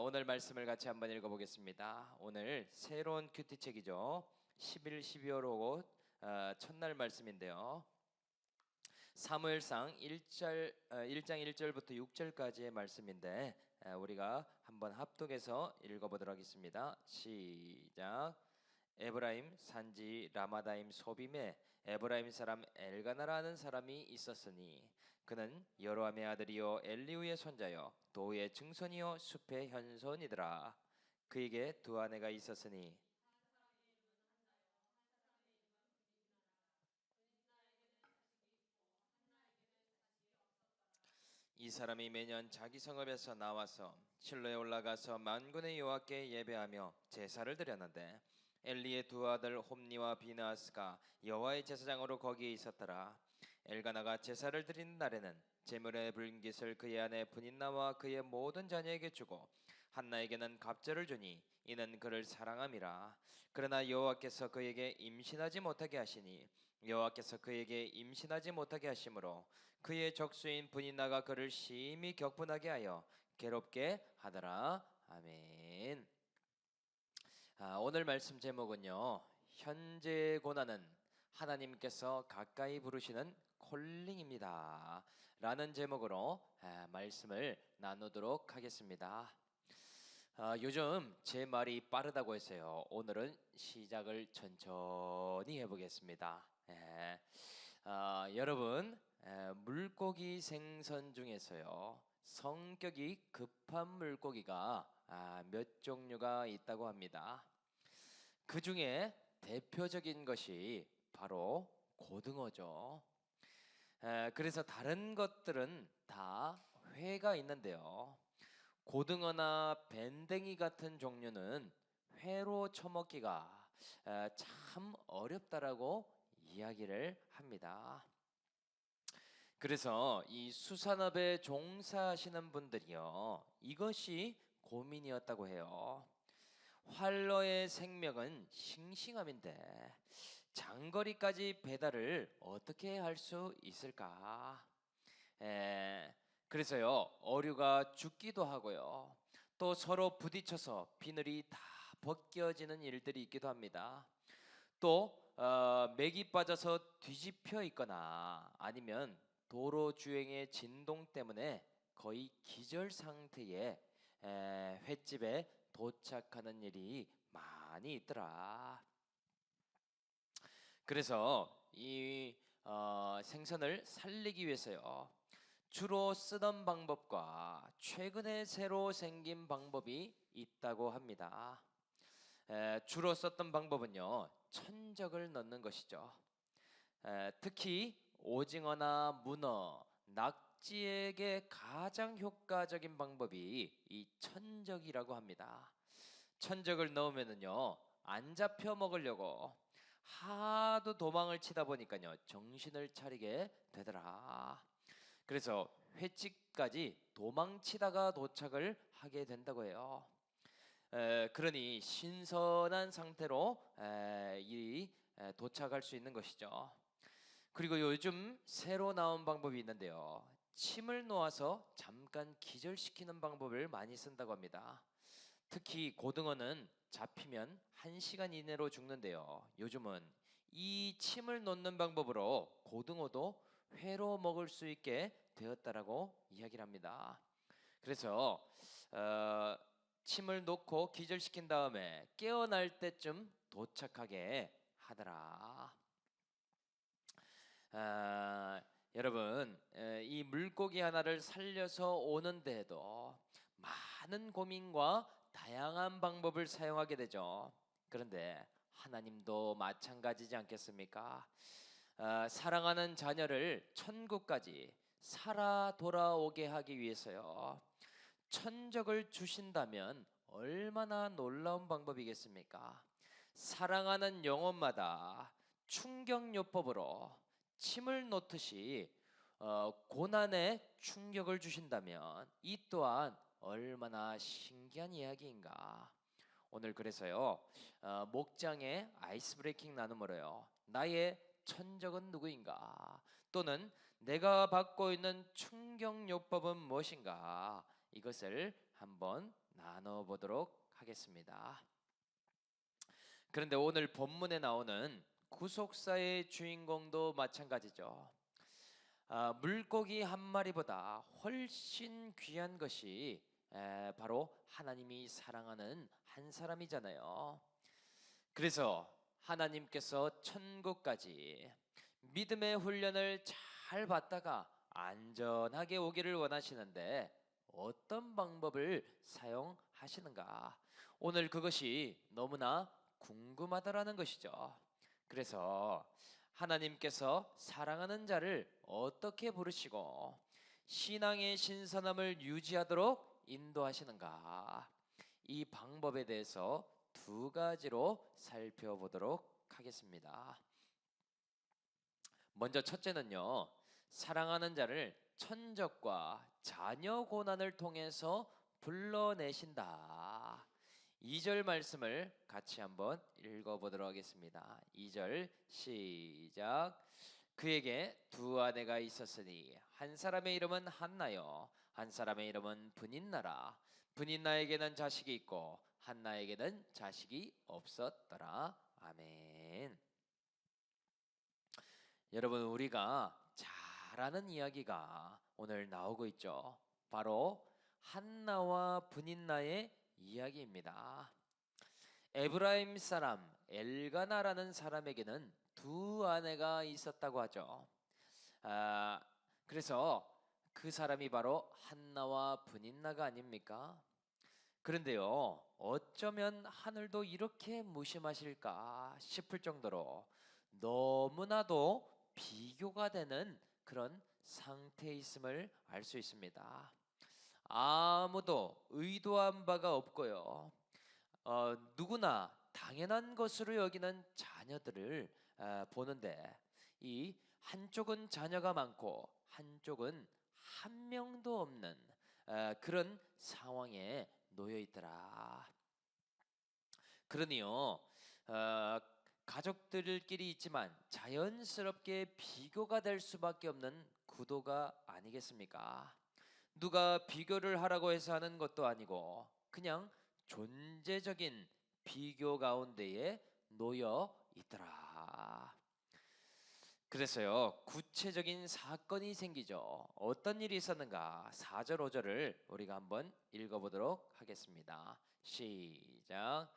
오늘 말씀을 같이 한번 읽어보겠습니다. 오늘 새로운 큐티책이죠. 11, 12월 오고 첫날 말씀인데요. 사무엘상 1장 1절부터 6절까지의 말씀인데 우리가 한번 합독해서 읽어보도록 하겠습니다. 시작. 에브라임 산지 라마다임 소빔에 에브라임 사람 엘가나라는 사람이 있었으니 그는 여로함의 아들이요 엘리우의 손자요 도의 증손이요 숲의 현손이더라. 그에게 두 아내가 있었으니 이 사람이 매년 자기 성읍에서 나와서 실로에 올라가서 만군의 여호와께 예배하며 제사를 드렸는데 엘리의 두 아들 홈니와 비나스가 여호와의 제사장으로 거기에 있었더라. 엘가나가 제사를 드리는 날에는 제물의 불깃을 그의 아내 브닌나와 그의 모든 자녀에게 주고 한나에게는 갑절을 주니 이는 그를 사랑함이라. 그러나 여호와께서 그에게 임신하지 못하게 하시니 여호와께서 그에게 임신하지 못하게 하심으로 그의 적수인 브닌나가 그를 심히 격분하게 하여 괴롭게 하더라. 아멘. 오늘 말씀 제목은요, 현재의 고난은 하나님께서 가까이 부르시는 콜링입니다 라는 제목으로 말씀을 나누도록 하겠습니다. 요즘 제 말이 빠르다고 해서요, 오늘은 시작을 천천히 해보겠습니다. 여러분, 물고기 생선 중에서요 성격이 급한 물고기가 몇 종류가 있다고 합니다. 그 중에 대표적인 것이 바로 고등어죠. 그래서 다른 것들은 다 회가 있는데요, 고등어나 밴댕이 같은 종류는 회로 처먹기가 참 어렵다라고 이야기를 합니다. 그래서 이 수산업에 종사하시는 분들이요, 이것이 고민이었다고 해요. 활러의 생명은 싱싱함인데 장거리까지 배달을 어떻게 할 수 있을까? 그래서요, 어류가 죽기도 하고요, 또 서로 부딪혀서 비늘이 다 벗겨지는 일들이 있기도 합니다. 또 맥이 빠져서 뒤집혀 있거나 아니면 도로 주행의 진동 때문에 거의 기절 상태에 횟집에 도착하는 일이 많이 있더라. 그래서 이 생선을 살리기 위해서요, 주로 쓰던 방법과 최근에 새로 생긴 방법이 있다고 합니다. 주로 썼던 방법은요, 천적을 넣는 것이죠. 특히 오징어나 문어, 낙지에게 가장 효과적인 방법이 이 천적이라고 합니다. 천적을 넣으면은요, 안 잡혀 먹으려고 하도 도망을 치다 보니까요, 정신을 차리게 되더라. 그래서 횟집까지 도망치다가 도착을 하게 된다고 해요. 그러니 신선한 상태로 도착할 수 있는 것이죠. 그리고 요즘 새로 나온 방법이 있는데요, 침을 놓아서 잠깐 기절시키는 방법을 많이 쓴다고 합니다. 특히 고등어는 잡히면 1시간 이내로 죽는데요, 요즘은 이 침을 놓는 방법으로 고등어도 회로 먹을 수 있게 되었다라고 이야기를 합니다. 그래서 침을 놓고 기절시킨 다음에 깨어날 때쯤 도착하게 하더라. 여러분, 이 물고기 하나를 살려서 오는데도 많은 고민과 다양한 방법을 사용하게 되죠. 그런데 하나님도 마찬가지지 않겠습니까? 사랑하는 자녀를 천국까지 살아 돌아오게 하기 위해서요, 천적을 주신다면 얼마나 놀라운 방법이겠습니까? 사랑하는 영혼마다 충격요법으로 침을 놓듯이 고난에 충격을 주신다면 이 또한 얼마나 신기한 이야기인가. 오늘 그래서요, 목장의 아이스 브레이킹 나눔으로요, 나의 천적은 누구인가, 또는 내가 받고 있는 충격요법은 무엇인가, 이것을 한번 나눠보도록 하겠습니다. 그런데 오늘 본문에 나오는 구속사의 주인공도 마찬가지죠. 물고기 한 마리보다 훨씬 귀한 것이 바로 하나님이 사랑하는 한 사람이잖아요. 그래서 하나님께서 천국까지 믿음의 훈련을 잘 받다가 안전하게 오기를 원하시는데 어떤 방법을 사용하시는가? 오늘 그것이 너무나 궁금하다라는 것이죠. 그래서 하나님께서 사랑하는 자를 어떻게 부르시고 신앙의 신선함을 유지하도록 인도하시는가? 이 방법에 대해서 두 가지로 살펴보도록 하겠습니다. 먼저 첫째는요, 사랑하는 자를 천적과 자녀 고난을 통해서 불러내신다. 2절 말씀을 같이 한번 읽어보도록 하겠습니다. 2절 시작. 그에게 두 아내가 있었으니 한 사람의 이름은 한나요, 한 사람의 이름은 브닛나라. 브닛나에게는 자식이 있고 한나에게는 자식이 없었더라. 아멘. 여러분, 우리가 잘 아는 이야기가 오늘 나오고 있죠. 바로 한나와 브닛나의 이야기입니다. 에브라임 사람 엘가나라는 사람에게는 두 아내가 있었다고 하죠. 그래서 그 사람이 바로 한나와 브닛나가 아닙니까? 그런데요, 어쩌면 하늘도 이렇게 무심하실까 싶을 정도로 너무나도 비교가 되는 그런 상태에 있음을 알 수 있습니다. 아무도 의도한 바가 없고요, 누구나 당연한 것으로 여기는 자녀들을 보는데 이 한쪽은 자녀가 많고 한쪽은 한 명도 없는 그런 상황에 놓여 있더라. 그러니요, 가족들끼리 있지만 자연스럽게 비교가 될 수밖에 없는 구도가 아니겠습니까? 누가 비교를 하라고 해서 하는 것도 아니고 그냥 존재적인 비교 가운데에 놓여 있더라. 그래서요, 구체적인 사건이 생기죠. 어떤 일이 있었는가? 4절 5절을 우리가 한번 읽어보도록 하겠습니다. 시작.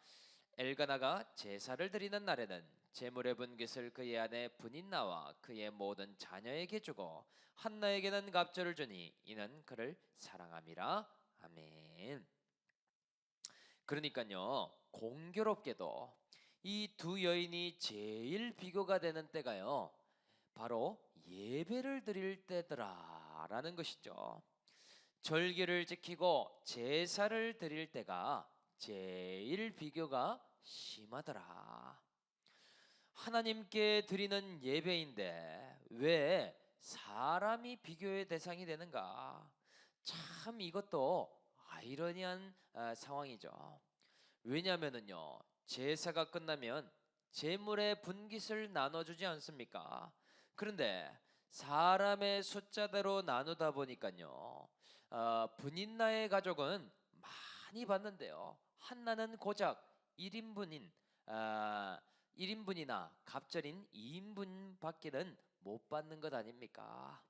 엘가나가 제사를 드리는 날에는 제물의 분깃을 그의 아내 브닛나와 그의 모든 자녀에게 주고 한나에게는 갑절을 주니 이는 그를 사랑함이라. 아멘. 그러니까요, 공교롭게도 이 두 여인이 제일 비교가 되는 때가요, 바로 예배를 드릴 때더라라는 것이죠. 절기를 지키고 제사를 드릴 때가 제일 비교가 심하더라. 하나님께 드리는 예배인데 왜 사람이 비교의 대상이 되는가? 참 이것도 아이러니한 상황이죠. 왜냐하면요, 제사가 끝나면 제물의 분깃을 나눠주지 않습니까? 그런데 사람의 숫자대로 나누다 보니까요, 브닛나의 가족은 많이 받는데요, 한나는 고작 1인분인 1인분이나 갑절인 2인분 밖에는 못 받는 것 아닙니까?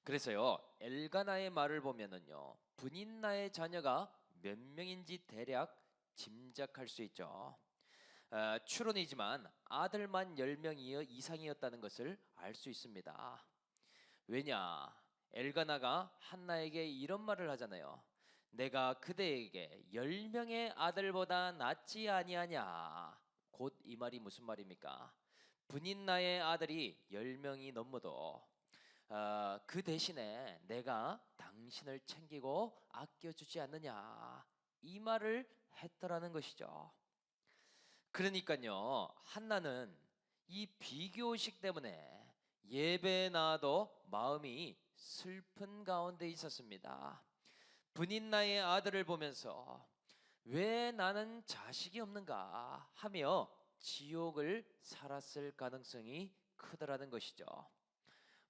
그래서요, 엘가나의 말을 보면은요, 브닛나의 자녀가 몇 명인지 대략 짐작할 수 있죠. 추론이지만 아들만 10명 이상이었다는 것을 알 수 있습니다. 왜냐? 엘가나가 한나에게 이런 말을 하잖아요. 내가 그대에게 10명의 아들보다 낫지 아니하냐. 곧 이 말이 무슨 말입니까? 브닛나의 아들이 10명이 넘어도 그 대신에 내가 당신을 챙기고 아껴주지 않느냐, 이 말을 했더라는 것이죠. 그러니까요, 한나는 이 비교의식 때문에 예배에 나와도 마음이 슬픈 가운데 있었습니다. 브닛나의 아들을 보면서 왜 나는 자식이 없는가 하며 지옥을 살았을 가능성이 크더라는 것이죠.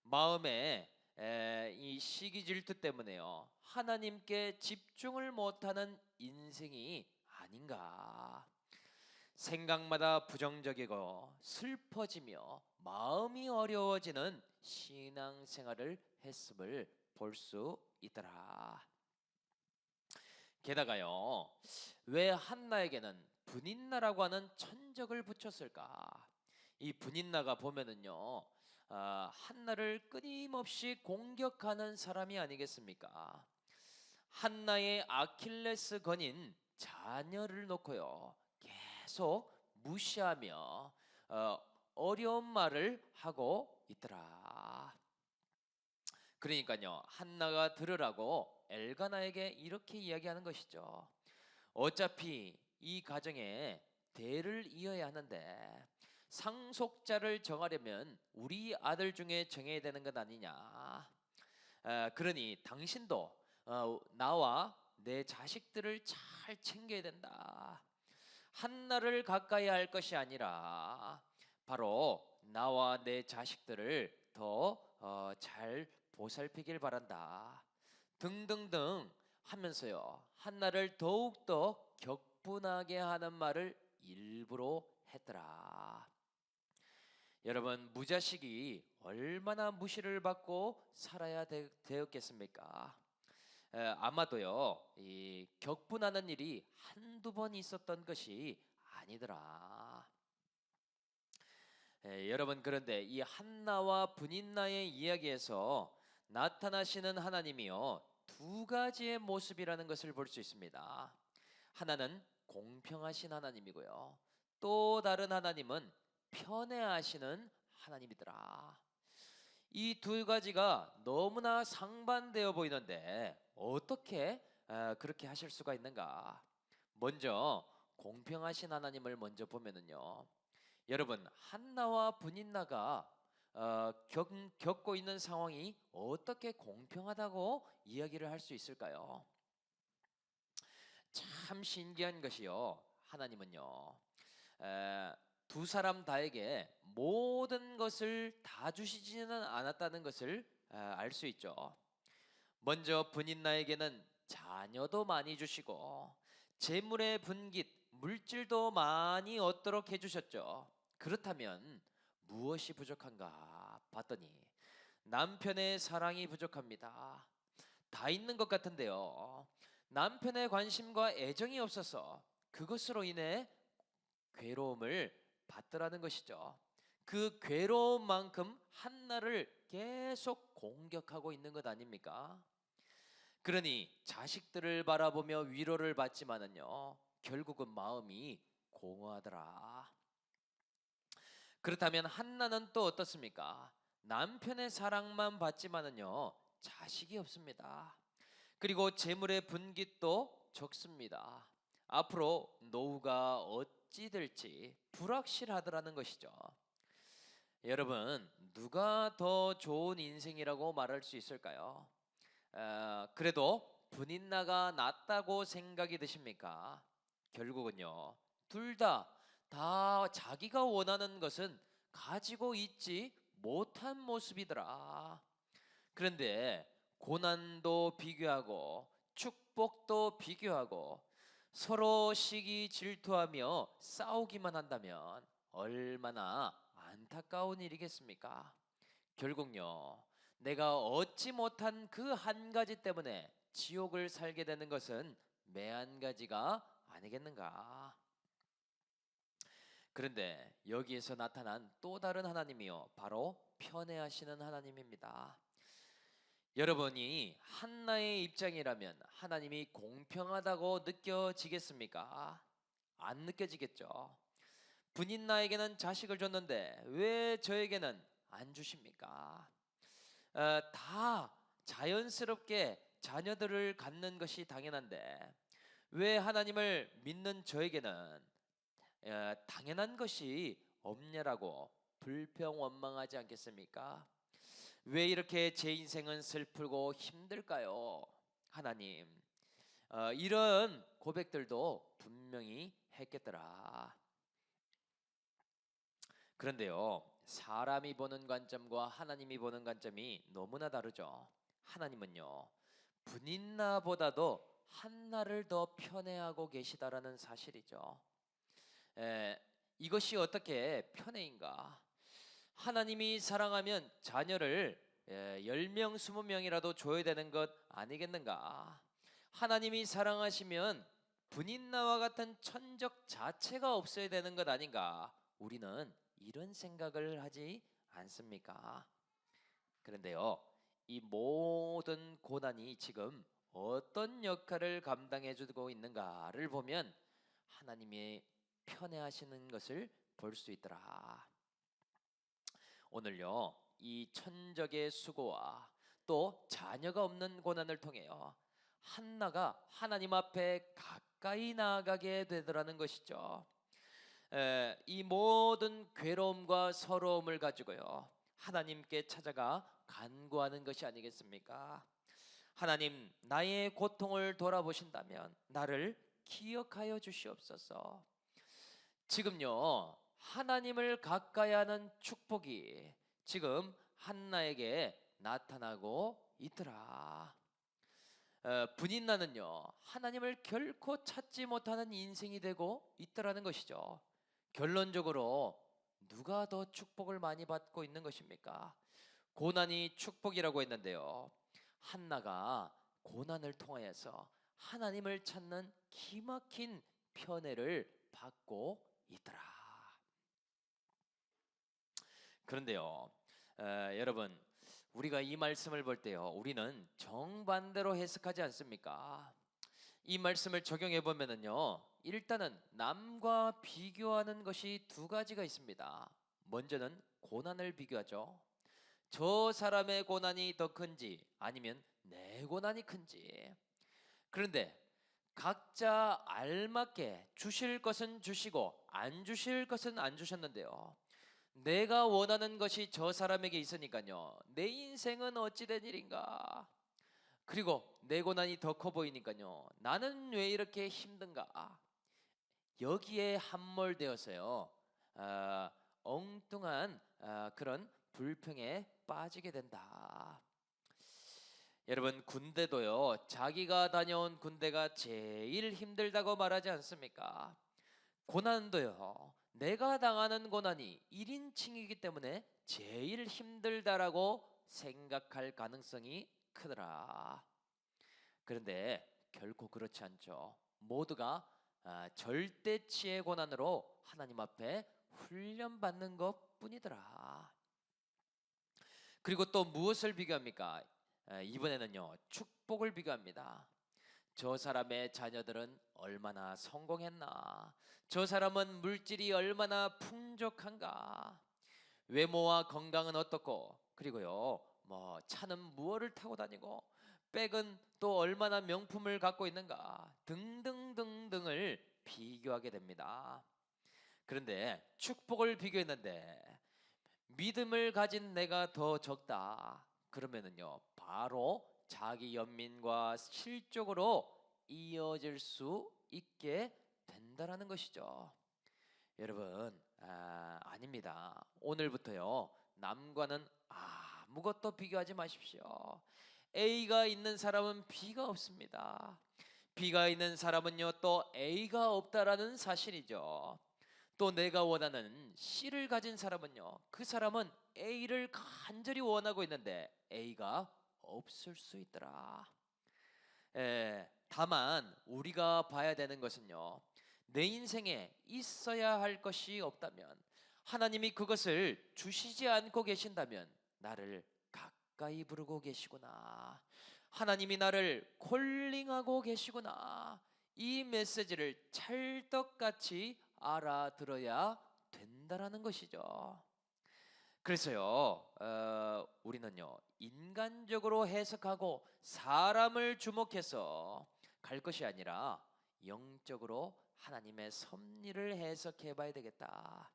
마음에 이 시기 질투 때문에요, 하나님께 집중을 못하는 인생이 아닌가. 생각마다 부정적이고 슬퍼지며 마음이 어려워지는 신앙생활을 했음을 볼 수 있더라. 게다가요, 왜 한나에게는 분인나라고 하는 천적을 붙였을까? 이 분인나가 보면은요, 한나를 끊임없이 공격하는 사람이 아니겠습니까? 한나의 아킬레스건인 자녀를 놓고요, 계속 무시하며 어려운 말을 하고 있더라. 그러니까요, 한나가 들으라고 엘가나에게 이렇게 이야기하는 것이죠. 어차피 이 가정에 대를 이어야 하는데 상속자를 정하려면 우리 아들 중에 정해야 되는 것 아니냐. 그러니 당신도 나와 내 자식들을 잘 챙겨야 된다. 한나를 가까이 할 것이 아니라 바로 나와 내 자식들을 더 잘 보살피길 바란다. 등등등 하면서요, 한나를 더욱더 격분하게 하는 말을 일부러 했더라. 여러분, 무자식이 얼마나 무시를 받고 살아야 되었겠습니까? 아마도요, 이 격분하는 일이 한두 번 있었던 것이 아니더라. 여러분, 그런데 이 한나와 분인나의 이야기에서 나타나시는 하나님이요, 두 가지의 모습이라는 것을 볼 수 있습니다. 하나는 공평하신 하나님이고요, 또 다른 하나님은 편애하시는 하나님이더라. 이 두 가지가 너무나 상반되어 보이는데 어떻게 그렇게 하실 수가 있는가? 먼저 공평하신 하나님을 먼저 보면은요, 여러분, 한나와 분인나가 겪고 있는 상황이 어떻게 공평하다고 이야기를 할 수 있을까요? 참 신기한 것이요, 하나님은요, 두 사람 다에게 모든 것을 다 주시지는 않았다는 것을 알 수 있죠. 먼저 분인나에게는 자녀도 많이 주시고 재물의 분깃, 물질도 많이 얻도록 해주셨죠. 그렇다면 무엇이 부족한가 봤더니 남편의 사랑이 부족합니다. 다 있는 것 같은데요, 남편의 관심과 애정이 없어서 그것으로 인해 괴로움을 받더라는 것이죠. 그 괴로움만큼 한나를 계속 공격하고 있는 것 아닙니까? 그러니 자식들을 바라보며 위로를 받지만은요, 결국은 마음이 공허하더라. 그렇다면 한나는 또 어떻습니까? 남편의 사랑만 받지만은요, 자식이 없습니다. 그리고 재물의 분깃도 적습니다. 앞으로 노후가 어찌 될지 불확실하더라는 것이죠. 여러분, 누가 더 좋은 인생이라고 말할 수 있을까요? 그래도 분인나가 낫다고 생각이 드십니까? 결국은요, 둘 다 자기가 원하는 것은 가지고 있지 못한 모습이더라. 그런데 고난도 비교하고 축복도 비교하고 서로 시기 질투하며 싸우기만 한다면 얼마나 안타까운 일이겠습니까? 결국요, 내가 얻지 못한 그 한 가지 때문에 지옥을 살게 되는 것은 매한 가지가 아니겠는가? 그런데 여기에서 나타난 또 다른 하나님이요, 바로 편애하시는 하나님입니다. 여러분이 한나의 입장이라면 하나님이 공평하다고 느껴지겠습니까? 안 느껴지겠죠. 분인나에게는 자식을 줬는데 왜 저에게는 안 주십니까? 다 자연스럽게 자녀들을 갖는 것이 당연한데 왜 하나님을 믿는 저에게는 당연한 것이 없냐라고 불평 원망하지 않겠습니까? 왜 이렇게 제 인생은 슬프고 힘들까요? 하나님, 이런 고백들도 분명히 했겠더라. 그런데요, 사람이 보는 관점과 하나님이 보는 관점이 너무나 다르죠. 하나님은요, 분인나보다도 한나를 더 편애하고 계시다라는 사실이죠. 이것이 어떻게 편애인가? 하나님이 사랑하면 자녀를 10명, 20명이라도 줘야 되는 것 아니겠는가? 하나님이 사랑하시면 분인나와 같은 천적 자체가 없어야 되는 것 아닌가? 우리는 이런 생각을 하지 않습니까? 그런데요, 이 모든 고난이 지금 어떤 역할을 감당해 주고 있는가를 보면 하나님이 편애하시는 것을 볼 수 있더라. 오늘요, 이 천적의 수고와 또 자녀가 없는 고난을 통해요, 한나가 하나님 앞에 가까이 나아가게 되더라는 것이죠. 이 모든 괴로움과 서러움을 가지고요, 하나님께 찾아가 간구하는 것이 아니겠습니까? 하나님, 나의 고통을 돌아보신다면 나를 기억하여 주시옵소서. 지금요, 하나님을 가까이 하는 축복이 지금 한나에게 나타나고 있더라. 분인나는요, 하나님을 결코 찾지 못하는 인생이 되고 있더라는 것이죠. 결론적으로 누가 더 축복을 많이 받고 있는 것입니까? 고난이 축복이라고 했는데요, 한나가 고난을 통하여서 하나님을 찾는 기막힌 편애를 받고 있더라. 그런데요, 여러분, 우리가 이 말씀을 볼 때요, 우리는 정반대로 해석하지 않습니까? 이 말씀을 적용해 보면은요, 일단은 남과 비교하는 것이 두 가지가 있습니다. 먼저는 고난을 비교하죠. 저 사람의 고난이 더 큰지 아니면 내 고난이 큰지. 그런데 각자 알맞게 주실 것은 주시고 안 주실 것은 안 주셨는데요, 내가 원하는 것이 저 사람에게 있으니까요, 내 인생은 어찌된 일인가? 그리고 내 고난이 더 커 보이니까요, 나는 왜 이렇게 힘든가? 여기에 함몰되어서요, 엉뚱한 그런 불평에 빠지게 된다. 여러분, 군대도요, 자기가 다녀온 군대가 제일 힘들다고 말하지 않습니까? 고난도요, 내가 당하는 고난이 1인칭이기 때문에 제일 힘들다라고 생각할 가능성이 크더라. 그런데 결코 그렇지 않죠. 모두가 절대치의 고난으로 하나님 앞에 훈련받는 것 뿐이더라. 그리고 또 무엇을 비교합니까? 이번에는요, 축복을 비교합니다. 저 사람의 자녀들은 얼마나 성공했나? 저 사람은 물질이 얼마나 풍족한가? 외모와 건강은 어떻고? 그리고요, 뭐 차는 무엇을 타고 다니고, 백은 또 얼마나 명품을 갖고 있는가? 등등등등을 비교하게 됩니다. 그런데 축복을 비교했는데 믿음을 가진 내가 더 적다. 그러면은요, 바로 자기 연민과 실족으로 이어질 수 있게 된다라는 것이죠. 여러분, 아닙니다. 오늘부터요, 남과는 아무것도 비교하지 마십시오. A가 있는 사람은 B가 없습니다. B가 있는 사람은요, 또 A가 없다라는 사실이죠. 또 내가 원하는 C를 가진 사람은요, 그 사람은 A를 간절히 원하고 있는데 A가 없을 수 있더라. 다만 우리가 봐야 되는 것은요, 내 인생에 있어야 할 것이 없다면, 하나님이 그것을 주시지 않고 계신다면 나를 가까이 부르고 계시구나, 하나님이 나를 콜링하고 계시구나, 이 메시지를 찰떡같이 알아들어야 된다라는 것이죠. 그래서요, 우리는요, 인간적으로 해석하고 사람을 주목해서 갈 것이 아니라 영적으로 하나님의 섭리를 해석해 봐야 되겠다.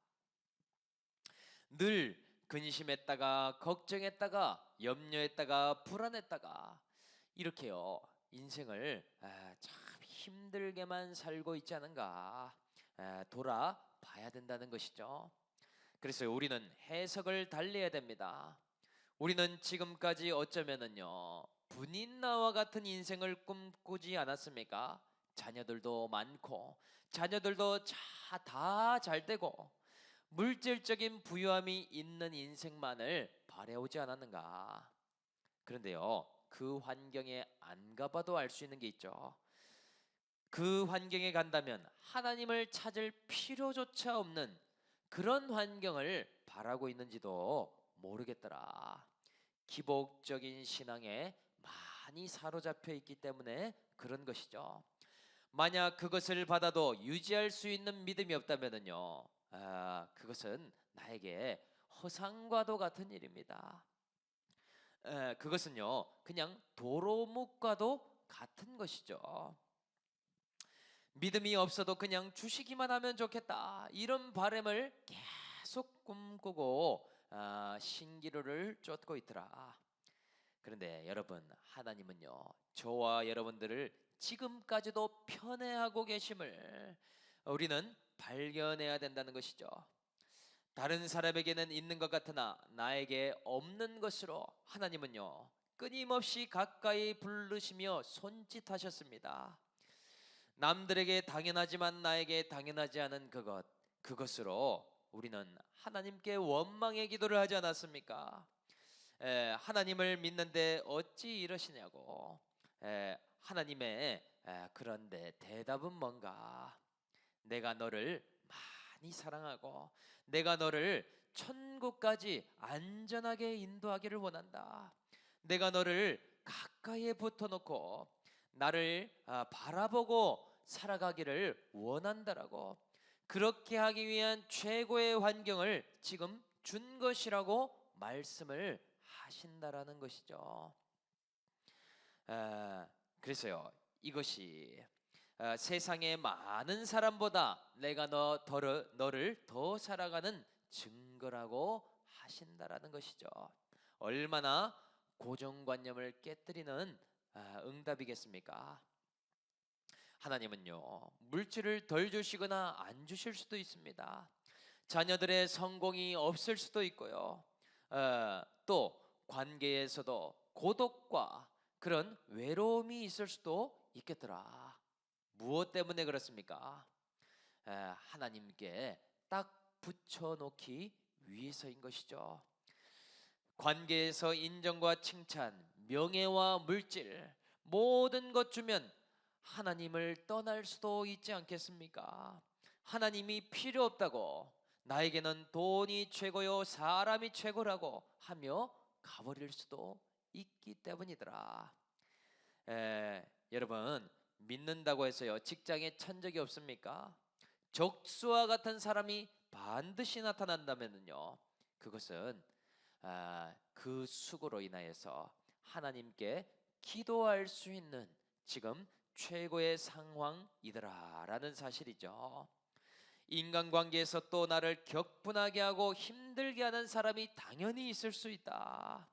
늘 근심했다가 걱정했다가 염려했다가 불안했다가 이렇게요, 인생을 참 힘들게만 살고 있지 않은가 돌아봐야 된다는 것이죠. 그래서 우리는 해석을 달리해야 됩니다. 우리는 지금까지 어쩌면은요 분인나와 같은 인생을 꿈꾸지 않았습니까? 자녀들도 많고 자녀들도 다 잘되고 물질적인 부유함이 있는 인생만을 바라오지 않았는가? 그런데요 그 환경에 안 가봐도 알 수 있는 게 있죠. 그 환경에 간다면 하나님을 찾을 필요조차 없는 그런 환경을 바라고 있는지도 모르겠더라. 기복적인 신앙에 많이 사로잡혀 있기 때문에 그런 것이죠. 만약 그것을 받아도 유지할 수 있는 믿음이 없다면요, 그것은 나에게 허상과도 같은 일입니다. 그것은요, 그냥 도로묵과도 같은 것이죠. 믿음이 없어도 그냥 주시기만 하면 좋겠다 이런 바람을 계속 꿈꾸고 신기루를 쫓고 있더라. 그런데 여러분 하나님은요 저와 여러분들을 지금까지도 편애하고 계심을 우리는 발견해야 된다는 것이죠. 다른 사람에게는 있는 것 같으나 나에게 없는 것으로 하나님은요 끊임없이 가까이 부르시며 손짓하셨습니다. 남들에게 당연하지만 나에게 당연하지 않은 그것으로 우리는 하나님께 원망의 기도를 하지 않았습니까? 하나님을 믿는데 어찌 이러시냐고. 하나님의 그런데 대답은 뭔가? 내가 너를 많이 사랑하고 내가 너를 천국까지 안전하게 인도하기를 원한다. 내가 너를 가까이에 붙어놓고 나를 바라보고 살아가기를 원한다라고, 그렇게 하기 위한 최고의 환경을 지금 준 것이라고 말씀을 하신다라는 것이죠. 그래서요 이것이 세상의 많은 사람보다 내가 너를 더 살아가는 증거라고 하신다라는 것이죠. 얼마나 고정관념을 깨뜨리는 응답이겠습니까? 하나님은요 물질을 덜 주시거나 안 주실 수도 있습니다. 자녀들의 성공이 없을 수도 있고요. 또 관계에서도 고독과 그런 외로움이 있을 수도 있겠더라. 무엇 때문에 그렇습니까? 하나님께 딱 붙여놓기 위해서인 것이죠. 관계에서 인정과 칭찬, 명예와 물질 모든 것 주면 하나님을 떠날 수도 있지 않겠습니까? 하나님이 필요 없다고, 나에게는 돈이 최고요 사람이 최고라고 하며 가버릴 수도 있기 때문이더라. 여러분 믿는다고 해서요 직장에 천적이 없습니까? 적수와 같은 사람이 반드시 나타난다면요 그것은 그 수고로 인하여서 하나님께 기도할 수 있는 지금 최고의 상황이더라라는 사실이죠. 인간관계에서 또 나를 격분하게 하고 힘들게 하는 사람이 당연히 있을 수 있다.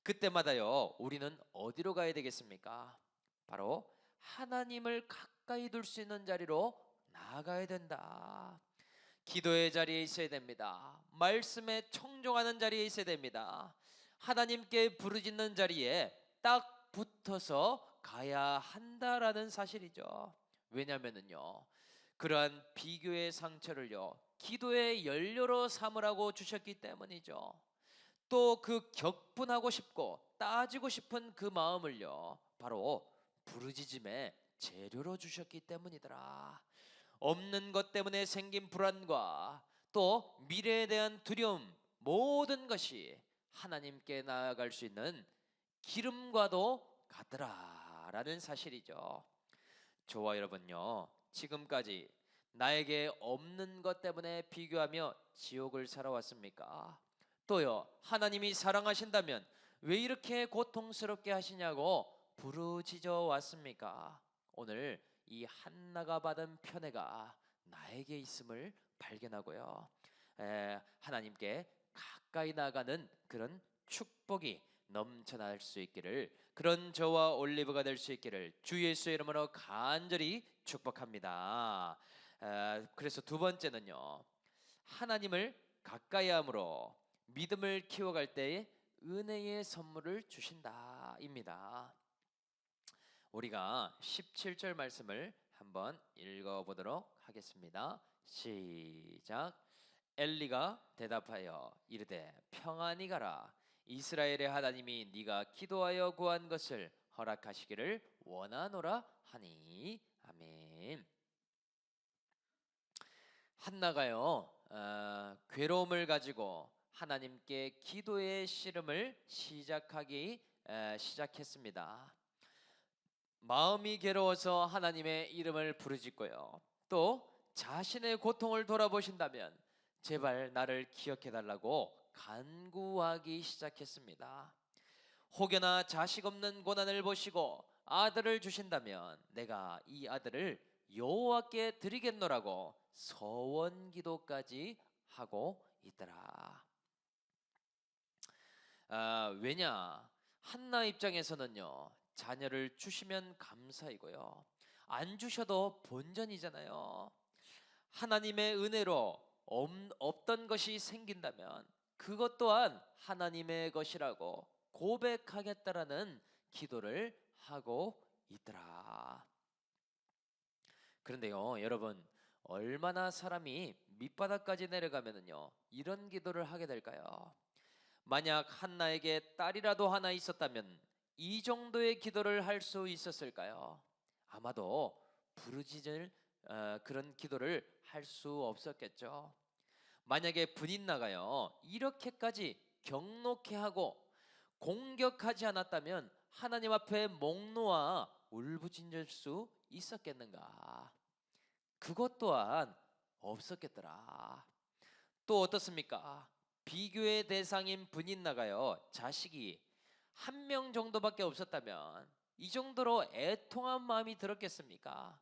그때마다요 우리는 어디로 가야 되겠습니까? 바로 하나님을 가까이 둘 수 있는 자리로 나아가야 된다. 기도의 자리에 있어야 됩니다. 말씀에 청종하는 자리에 있어야 됩니다. 하나님께 부르짖는 자리에 딱 붙어서 가야 한다라는 사실이죠. 왜냐하면요 그러한 비교의 상처를요 기도의 연료로 삼으라고 주셨기 때문이죠. 또 그 격분하고 싶고 따지고 싶은 그 마음을요 바로 부르짖음의 재료로 주셨기 때문이더라. 없는 것 때문에 생긴 불안과 또 미래에 대한 두려움 모든 것이 하나님께 나아갈 수 있는 기름과도 같더라라는 사실이죠. 저와 여러분요 지금까지 나에게 없는 것 때문에 비교하며 지옥을 살아왔습니까? 또요 하나님이 사랑하신다면 왜 이렇게 고통스럽게 하시냐고 부르짖어 왔습니까? 오늘 이 한나가 받은 편애가 나에게 있음을 발견하고요 하나님께 가까이 나가는 그런 축복이 넘쳐날 수 있기를, 그런 저와 올리브가 될 수 있기를 주 예수의 이름으로 간절히 축복합니다. 그래서 두 번째는요 하나님을 가까이 함으로 믿음을 키워갈 때에 은혜의 선물을 주신다입니다. 우리가 17절 말씀을 한번 읽어보도록 하겠습니다. 시작. 엘리가 대답하여 이르되 평안히 가라. 이스라엘의 하나님이 네가 기도하여 구한 것을 허락하시기를 원하노라 하니. 아멘. 한나가요 괴로움을 가지고 하나님께 기도의 씨름을 시작했습니다. 마음이 괴로워서 하나님의 이름을 부르짖고요, 또 자신의 고통을 돌아보신다면 제발 나를 기억해 달라고 간구하기 시작했습니다. 혹여나 자식 없는 고난을 보시고 아들을 주신다면 내가 이 아들을 여호와께 드리겠노라고 서원 기도까지 하고 있더라. 왜냐, 한나 입장에서는요, 자녀를 주시면 감사이고요, 안 주셔도 본전이잖아요. 하나님의 은혜로 없던 것이 생긴다면 그것 또한 하나님의 것이라고 고백하겠다라는 기도를 하고 있더라. 그런데요, 여러분, 얼마나 사람이 밑바닥까지 내려가면은요 이런 기도를 하게 될까요? 만약 한나에게 딸이라도 하나 있었다면 이 정도의 기도를 할 수 있었을까요? 아마도 부르짖을 그런 기도를 할 수 없었겠죠. 만약에 분인나가요 이렇게까지 경록해 하고 공격하지 않았다면 하나님 앞에 목 놓아 울부짖을 수 있었겠는가? 그것 또한 없었겠더라. 또 어떻습니까? 비교의 대상인 분인나가요 자식이 한 명 정도밖에 없었다면 이 정도로 애통한 마음이 들었겠습니까?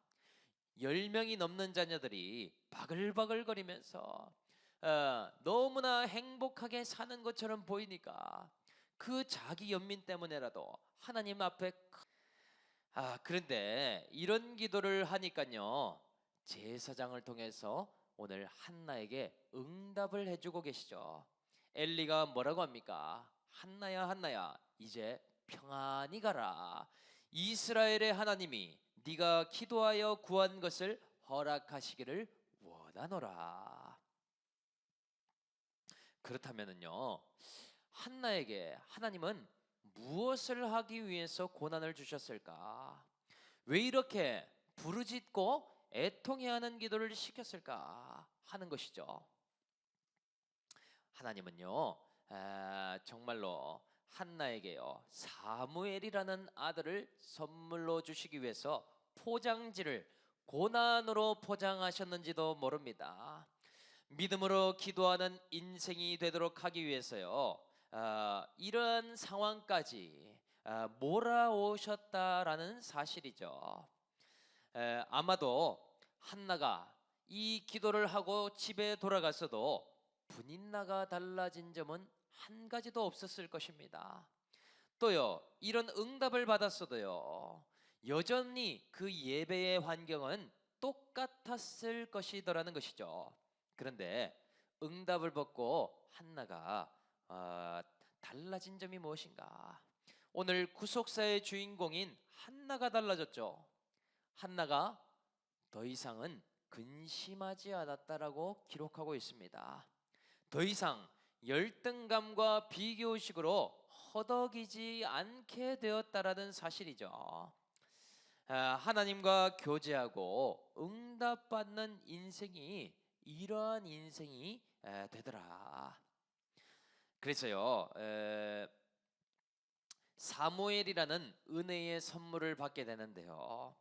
10명이 넘는 자녀들이 바글바글거리면서 너무나 행복하게 사는 것처럼 보이니까 그 자기 연민 때문에라도 하나님 앞에 그런데 이런 기도를 하니까요 제사장을 통해서 오늘 한나에게 응답을 해주고 계시죠. 엘리가 뭐라고 합니까? 한나야 한나야 이제 평안히 가라. 이스라엘의 하나님이 네가 기도하여 구한 것을 허락하시기를 원하노라. 그렇다면은요 한나에게 하나님은 무엇을 하기 위해서 고난을 주셨을까? 왜 이렇게 부르짖고 애통해하는 기도를 시켰을까 하는 것이죠. 하나님은요 정말로 한나에게요 사무엘이라는 아들을 선물로 주시기 위해서 포장지를 고난으로 포장하셨는지도 모릅니다. 믿음으로 기도하는 인생이 되도록 하기 위해서요 이런 상황까지 몰아오셨다라는 사실이죠. 아마도 한나가 이 기도를 하고 집에 돌아갔어도 분인나가 달라진 점은 한 가지도 없었을 것입니다. 또요 이런 응답을 받았어도요 여전히 그 예배의 환경은 똑같았을 것이더라는 것이죠. 그런데 응답을 받고 한나가 달라진 점이 무엇인가? 오늘 구속사의 주인공인 한나가 달라졌죠. 한나가 더 이상은 근심하지 않았다라고 기록하고 있습니다. 더 이상 열등감과 비교의식으로 허덕이지 않게 되었다라는 사실이죠. 하나님과 교제하고 응답받는 인생이 이러한 인생이 되더라. 그래서요 사무엘이라는 은혜의 선물을 받게 되는데요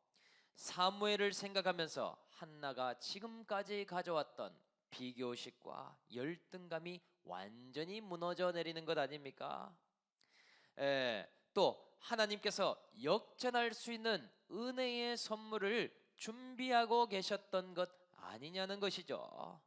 사무엘을 생각하면서 한나가 지금까지 가져왔던 비교의식과 열등감이 완전히 무너져 내리는 것 아닙니까? 또 하나님께서 역전할 수 있는 은혜의 선물을 준비하고 계셨던 것 아니냐는 것이죠.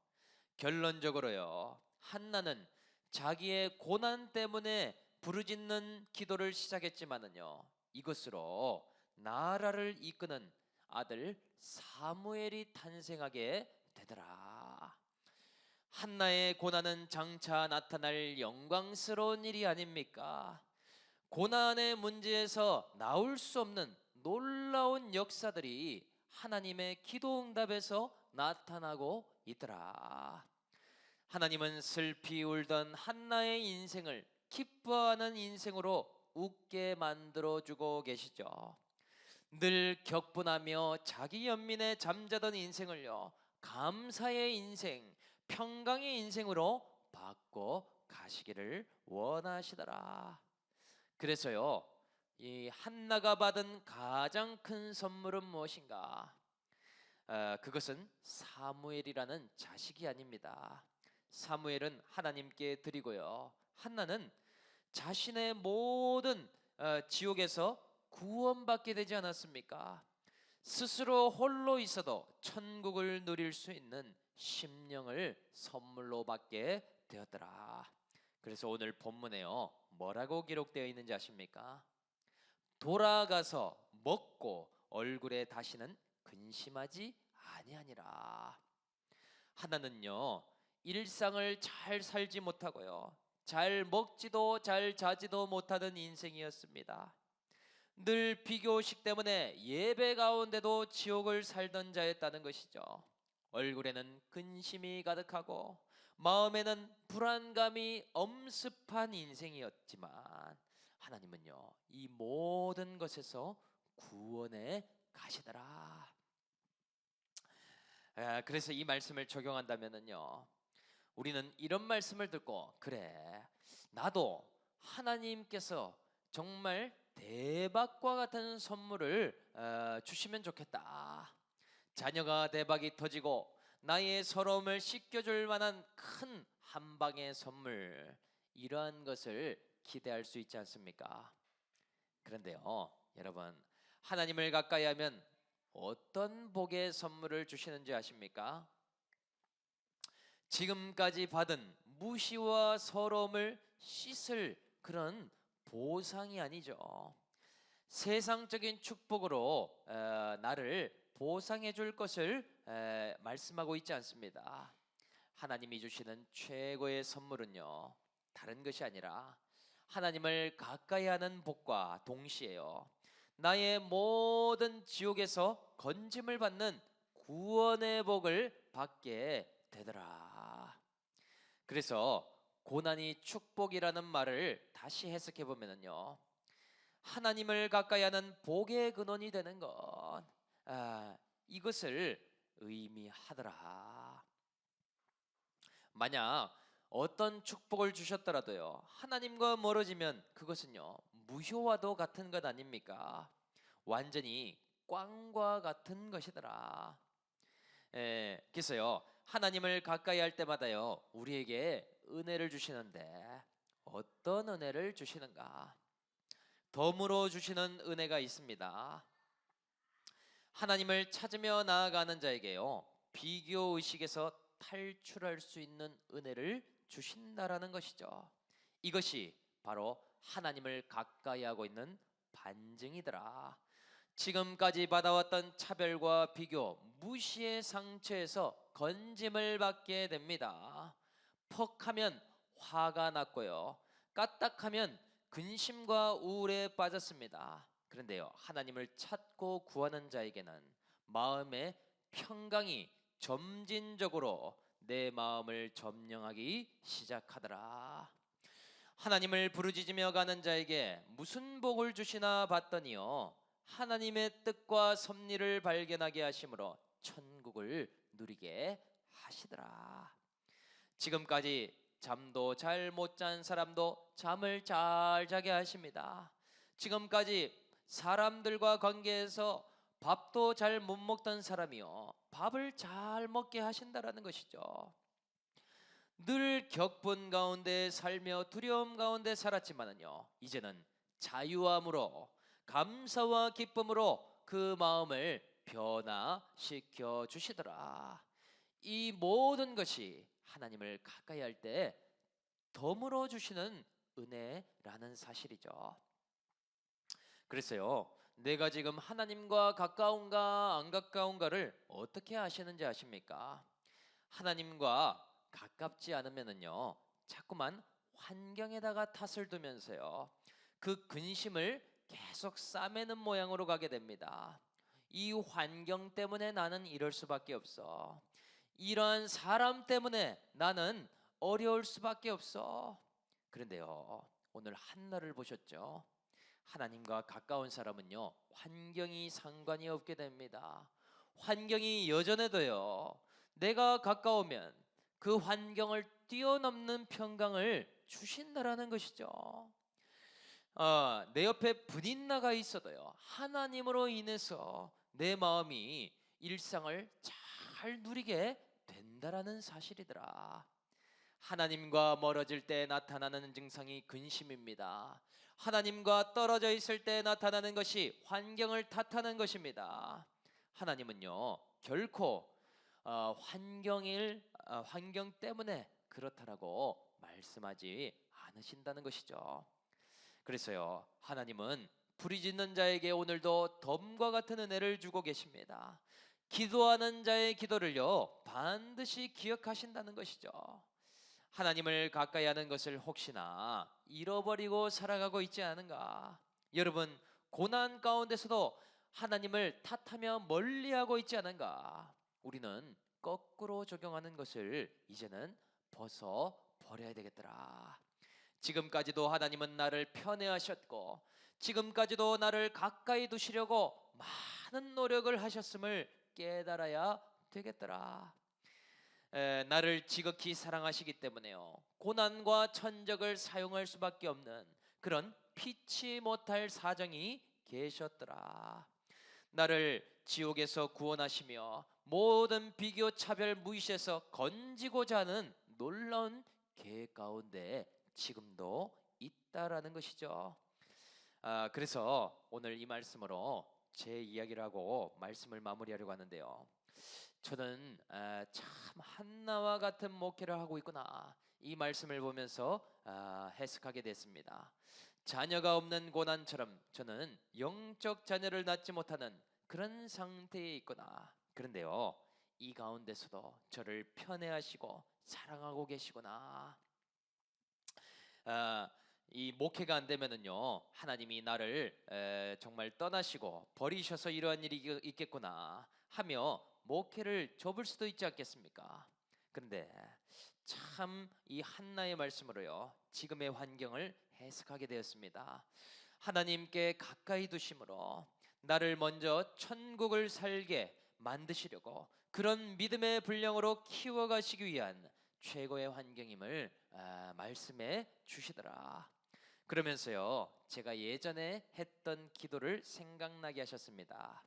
결론적으로요 한나는 자기의 고난 때문에 부르짖는 기도를 시작했지만은요 이것으로 나라를 이끄는 아들 사무엘이 탄생하게 되더라. 한나의 고난은 장차 나타날 영광스러운 일이 아닙니까? 고난의 문제에서 나올 수 없는 놀라운 역사들이 하나님의 기도 응답에서 나타나고 있더라. 하나님은 슬피 울던 한나의 인생을 기뻐하는 인생으로 웃게 만들어주고 계시죠. 늘 격분하며 자기 연민에 잠자던 인생을요, 감사의 인생, 평강의 인생으로 바꿔 가시기를 원하시더라. 그래서요, 이 한나가 받은 가장 큰 선물은 무엇인가? 그것은 사무엘이라는 자식이 아닙니다. 사무엘은 하나님께 드리고요, 한나는 자신의 모든 지옥에서 구원받게 되지 않았습니까? 스스로 홀로 있어도 천국을 누릴 수 있는 심령을 선물로 받게 되었더라. 그래서 오늘 본문에요, 뭐라고 기록되어 있는지 아십니까? 돌아가서 먹고 얼굴에 다시는 근심하지 아니하니라. 하나는요, 일상을 잘 살지 못하고요, 잘 먹지도 잘 자지도 못하는 인생이었습니다. 늘 비교식 때문에 예배 가운데도 지옥을 살던 자였다는 것이죠. 얼굴에는 근심이 가득하고 마음에는 불안감이 엄습한 인생이었지만 하나님은요, 이 모든 것에서 구원해 가시더라. 그래서 이 말씀을 적용한다면요, 우리는 이런 말씀을 듣고, 그래, 나도 하나님께서 정말 대박과 같은 선물을 주시면 좋겠다. 자녀가 대박이 터지고 나의 서러움을 씻겨줄 만한 큰 한방의 선물, 이러한 것을 기대할 수 있지 않습니까? 그런데요, 여러분, 하나님을 가까이 하면 어떤 복의 선물을 주시는지 아십니까? 지금까지 받은 무시와 서러움을 씻을 그런 보상이 아니죠. 세상적인 축복으로 나를 보상해 줄 것을 말씀하고 있지 않습니다. 하나님이 주시는 최고의 선물은요, 다른 것이 아니라 하나님을 가까이 하는 복과 동시에요, 나의 모든 지옥에서 건짐을 받는 구원의 복을 받게 되더라. 그래서 고난이 축복이라는 말을 다시 해석해 보면요, 하나님을 가까이 하는 복의 근원이 되는 것, 이것을 의미하더라. 만약 어떤 축복을 주셨더라도요, 하나님과 멀어지면 그것은요, 무효와도 같은 것 아닙니까? 완전히 꽝과 같은 것이더라. 그래서요, 하나님을 가까이 할 때마다요, 우리에게 은혜를 주시는데 어떤 은혜를 주시는가? 덤으로 주시는 은혜가 있습니다. 하나님을 찾으며 나아가는 자에게요, 비교 의식에서 탈출할 수 있는 은혜를 주신다라는 것이죠. 이것이 바로 하나님을 가까이 하고 있는 반증이더라. 지금까지 받아왔던 차별과 비교, 무시의 상처에서 건짐을 받게 됩니다. 퍽하면 화가 났고요, 까딱하면 근심과 우울에 빠졌습니다. 그런데요, 하나님을 찾고 구하는 자에게는 마음의 평강이 점진적으로 내 마음을 점령하기 시작하더라. 하나님을 부르짖으며 가는 자에게 무슨 복을 주시나 봤더니요, 하나님의 뜻과 섭리를 발견하게 하심으로 천국을 누리게 하시더라. 지금까지 잠도 잘 못 잔 사람도 잠을 잘 자게 하십니다. 지금까지 사람들과 관계에서 밥도 잘 못 먹던 사람이요, 밥을 잘 먹게 하신다라는 것이죠. 늘 격분 가운데 살며 두려움 가운데 살았지만은요, 이제는 자유함으로 감사와 기쁨으로 그 마음을 변화시켜 주시더라. 이 모든 것이 하나님을 가까이 할 때 덤으로 주시는 은혜라는 사실이죠. 그래서요, 내가 지금 하나님과 가까운가 안 가까운가를 어떻게 아시는지 아십니까? 하나님과 가깝지 않으면은요 자꾸만 환경에다가 탓을 두면서요 그 근심을 계속 싸매는 모양으로 가게 됩니다. 이 환경 때문에 나는 이럴 수밖에 없어. 이러한 사람 때문에 나는 어려울 수밖에 없어. 그런데요 오늘 한나를 보셨죠? 하나님과 가까운 사람은요 환경이 상관이 없게 됩니다. 환경이 여전해도요 내가 가까우면 그 환경을 뛰어넘는 평강을 주신다라는 것이죠. 내 옆에 분인나가 있어도요 하나님으로 인해서 내 마음이 일상을 잘 누리게 된다라는 사실이더라. 하나님과 멀어질 때 나타나는 증상이 근심입니다. 하나님과 떨어져 있을 때 나타나는 것이 환경을 탓하는 것입니다. 하나님은요 결코 환경 때문에 그렇다라고 말씀하지 않으신다는 것이죠. 그래서요 하나님은 부르짖는 자에게 오늘도 덤과 같은 은혜를 주고 계십니다. 기도하는 자의 기도를요 반드시 기억하신다는 것이죠. 하나님을 가까이 하는 것을 혹시나 잃어버리고 살아가고 있지 않은가? 여러분 고난 가운데서도 하나님을 탓하며 멀리하고 있지 않은가? 우리는 거꾸로 적용하는 것을 이제는 벗어 버려야 되겠더라. 지금까지도 하나님은 나를 편애하셨고 지금까지도 나를 가까이 두시려고 많은 노력을 하셨음을 깨달아야 되겠더라. 나를 지극히 사랑하시기 때문에요 고난과 천적을 사용할 수밖에 없는 그런 피치 못할 사정이 계셨더라. 나를 지옥에서 구원하시며 모든 비교 차별 무의시에서 건지고자 하는 놀라운 계획 가운데 지금도 있다라는 것이죠. 그래서 오늘 이 말씀으로 제 이야기를 하고 말씀을 마무리하려고 하는데요. 저는 참 한나와 같은 목회를 하고 있구나 이 말씀을 보면서 해석하게 됐습니다. 자녀가 없는 고난처럼 저는 영적 자녀를 낳지 못하는 그런 상태에 있구나. 그런데요 이 가운데서도 저를 편애하시고 사랑하고 계시구나. 이 목회가 안 되면은요 하나님이 나를 정말 떠나시고 버리셔서 이러한 일이 있겠구나 하며 목회를 접을 수도 있지 않겠습니까? 그런데 참 이 한나의 말씀으로요 지금의 환경을 해석하게 되었습니다. 하나님께 가까이 두심으로 나를 먼저 천국을 살게 만드시려고 그런 믿음의 분량으로 키워가시기 위한 최고의 환경임을 말씀해 주시더라. 그러면서요 제가 예전에 했던 기도를 생각나게 하셨습니다.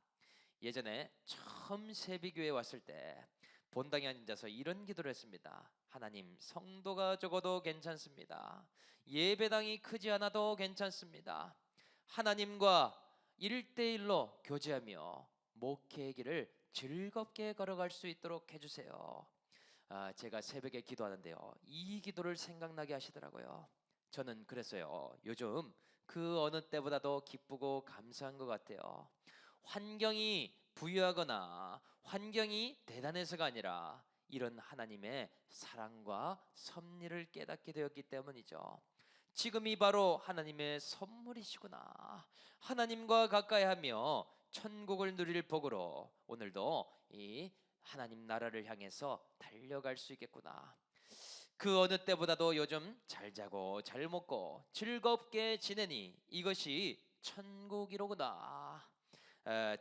예전에 처음 세비교회 왔을 때 본당에 앉아서 이런 기도를 했습니다. 하나님 성도가 적어도 괜찮습니다. 예배당이 크지 않아도 괜찮습니다. 하나님과 1대1로 교제하며 목회의 길을 즐겁게 걸어갈 수 있도록 해주세요. 제가 새벽에 기도하는데요 이 기도를 생각나게 하시더라고요. 저는 그랬어요. 요즘 그 어느 때보다도 기쁘고 감사한 것 같아요. 환경이 부유하거나 환경이 대단해서가 아니라 이런 하나님의 사랑과 섭리를 깨닫게 되었기 때문이죠. 지금이 바로 하나님의 선물이시구나. 하나님과 가까이하며 천국을 누릴 복으로 오늘도 이 하나님 나라를 향해서 달려갈 수 있겠구나. 그 어느 때보다도 요즘 잘 자고 잘 먹고 즐겁게 지내니 이것이 천국이로구나.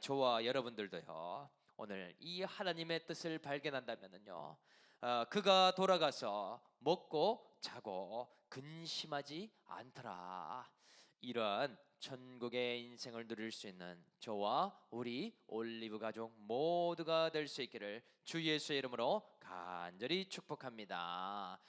저와 여러분들도요 오늘 이 하나님의 뜻을 발견한다면요 그가 돌아가서 먹고 자고 근심하지 않더라. 이러한 천국의 인생을 누릴 수 있는 저와 우리 올리브 가족 모두가 될 수 있기를 주 예수의 이름으로 간절히 축복합니다.